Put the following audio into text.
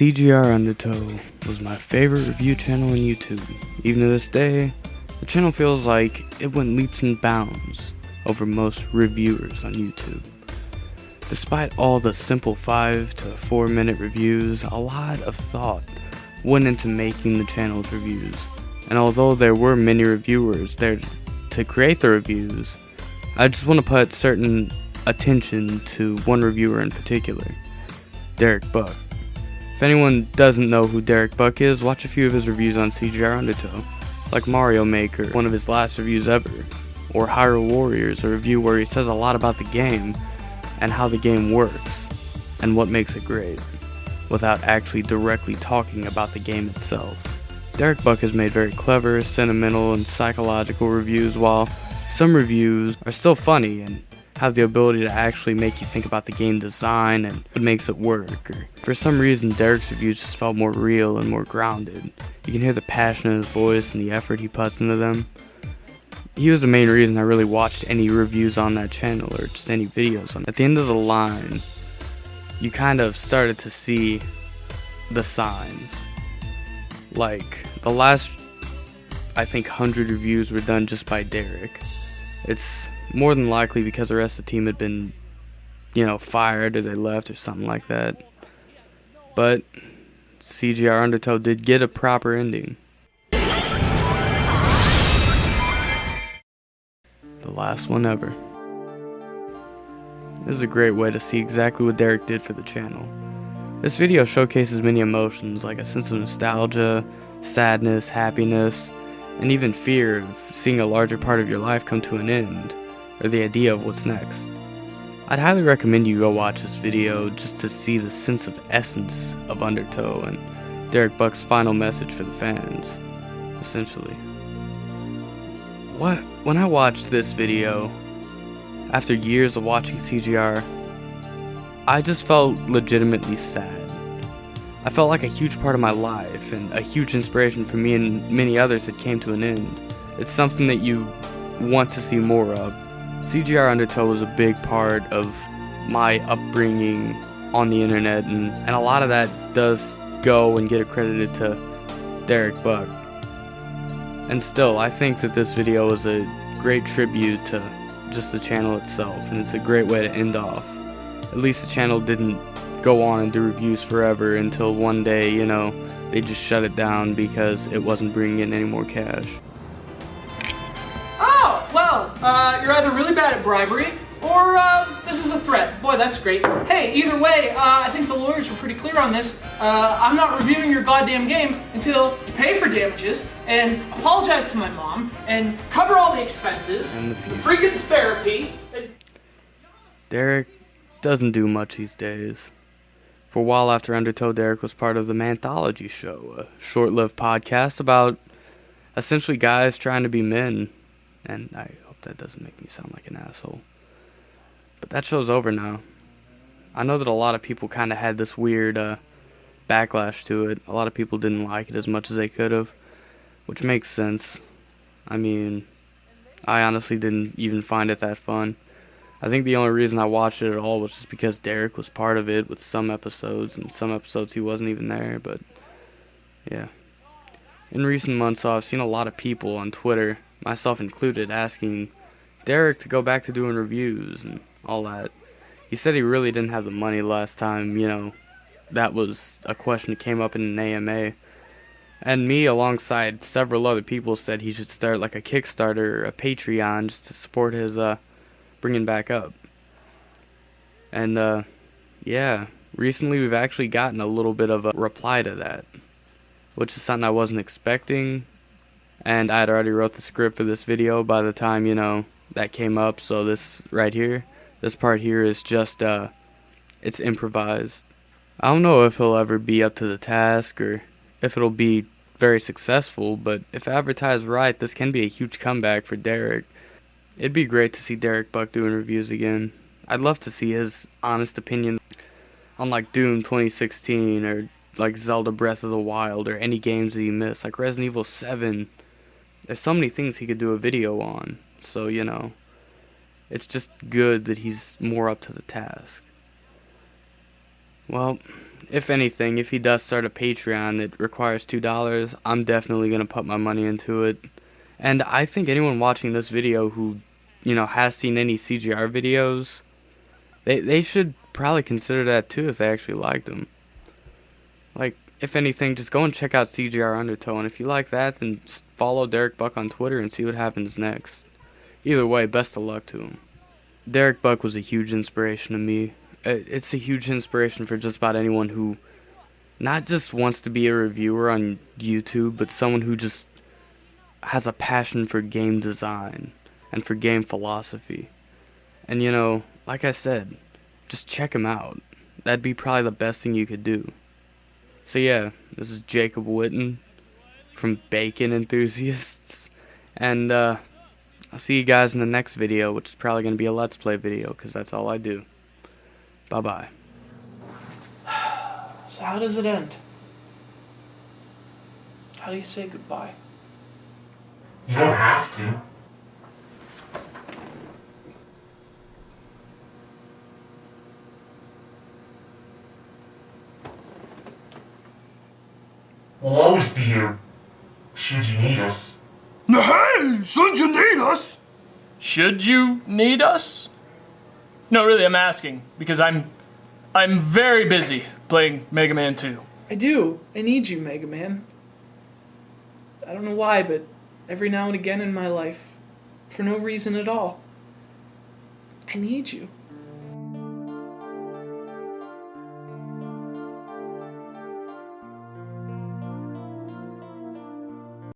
CGR Undertow was my favorite review channel on YouTube. Even to this day, the channel feels like it went leaps and bounds over most reviewers on YouTube. Despite all the simple 5 to 4 minute reviews, a lot of thought went into making the channel's reviews. And although there were many reviewers there to create the reviews, I just want to put certain attention to one reviewer in particular, Derek Buck. If anyone doesn't know who Derek Buck is, watch a few of his reviews on CGR Undertow, like Mario Maker, one of his last reviews ever, or Hyrule Warriors, a review where he says a lot about the game and how the game works and what makes it great, without actually directly talking about the game itself. Derek Buck has made very clever, sentimental, and psychological reviews, while some reviews are still funny and have the ability to actually make you think about the game design and what makes it work. Or for some reason, Derek's reviews just felt more real and more grounded. You can hear the passion in his voice and the effort he puts into them. He was the main reason I really watched any reviews on that channel or just any videos on it. At the end of the line, you kind of started to see the signs. Like, the last, I think, 100 reviews were done just by Derek. It's more than likely because the rest of the team had been, fired or they left or something like that. But CGR Undertow did get a proper ending. The last one ever. This is a great way to see exactly what Derek did for the channel. This video showcases many emotions, like a sense of nostalgia, sadness, happiness, and even fear of seeing a larger part of your life come to an end, or the idea of what's next. I'd highly recommend you go watch this video just to see the sense of essence of Undertow and Derek Buck's final message for the fans, essentially. When I watched this video, after years of watching CGR, I just felt legitimately sad. I felt like a huge part of my life and a huge inspiration for me and many others had came to an end. It's something that you want to see more of. CGR Undertow was a big part of my upbringing on the internet, and a lot of that does go and get accredited to Derek Buck. And still, I think that this video is a great tribute to just the channel itself, and it's a great way to end off. At least the channel didn't go on and do reviews forever until one day, they just shut it down because it wasn't bringing in any more cash. Oh, well, you're either really bad at bribery, or this is a threat. Boy, that's great. Hey, either way, I think the lawyers were pretty clear on this. I'm not reviewing your goddamn game until you pay for damages, and apologize to my mom, and cover all the expenses, and the freaking therapy. Derek doesn't do much these days. For a while after Undertow, Derek was part of the Manthology Show, a short-lived podcast about essentially guys trying to be men. And I hope that doesn't make me sound like an asshole. But that show's over now. I know that a lot of people kind of had this weird backlash to it. A lot of people didn't like it as much as they could have, which makes sense. I mean, I honestly didn't even find it that fun. I think the only reason I watched it at all was just because Derek was part of it with some episodes, and some episodes he wasn't even there, but yeah. In recent months, I've seen a lot of people on Twitter, myself included, asking Derek to go back to doing reviews and all that. He said he really didn't have the money last time, that was a question that came up in an AMA. And me, alongside several other people, said he should start like a Kickstarter or a Patreon just to support his bringing back up. And recently we've actually gotten a little bit of a reply to that, which is something I wasn't expecting, and I had already wrote the script for this video by the time that came up. So this right here, this part here is just it's improvised. I don't know if he'll ever be up to the task or if it'll be very successful, but if advertised right, this can be a huge comeback for Derek. It'd be great to see Derek Buck doing reviews again. I'd love to see his honest opinion on like Doom 2016 or like Zelda Breath of the Wild or any games that he missed, like Resident Evil 7. There's so many things he could do a video on. So, it's just good that he's more up to the task. Well, if anything, if he does start a Patreon that requires $2, I'm definitely going to put my money into it. And I think anyone watching this video who, has seen any CGR videos, they should probably consider that too if they actually like them. Like, if anything, just go and check out CGR Undertow, and if you like that, then just follow Derek Buck on Twitter and see what happens next. Either way, best of luck to him. Derek Buck was a huge inspiration to me. It's a huge inspiration for just about anyone who not just wants to be a reviewer on YouTube, but someone who just has a passion for game design and for game philosophy. And like I said, just check him out. That'd be probably the best thing you could do. So yeah, this is Ja-Qwellin from Bacon Enthusiasts. And I'll see you guys in the next video, which is probably going to be a Let's Play video, because that's all I do. Bye-bye. So how does it end? How do you say goodbye? You don't have to. We'll always be here, should you need us. Hey, should you need us? Should you need us? No, really, I'm asking because I'm very busy playing Mega Man 2. I do. I need you, Mega Man. I don't know why, but every now and again in my life, for no reason at all, I need you.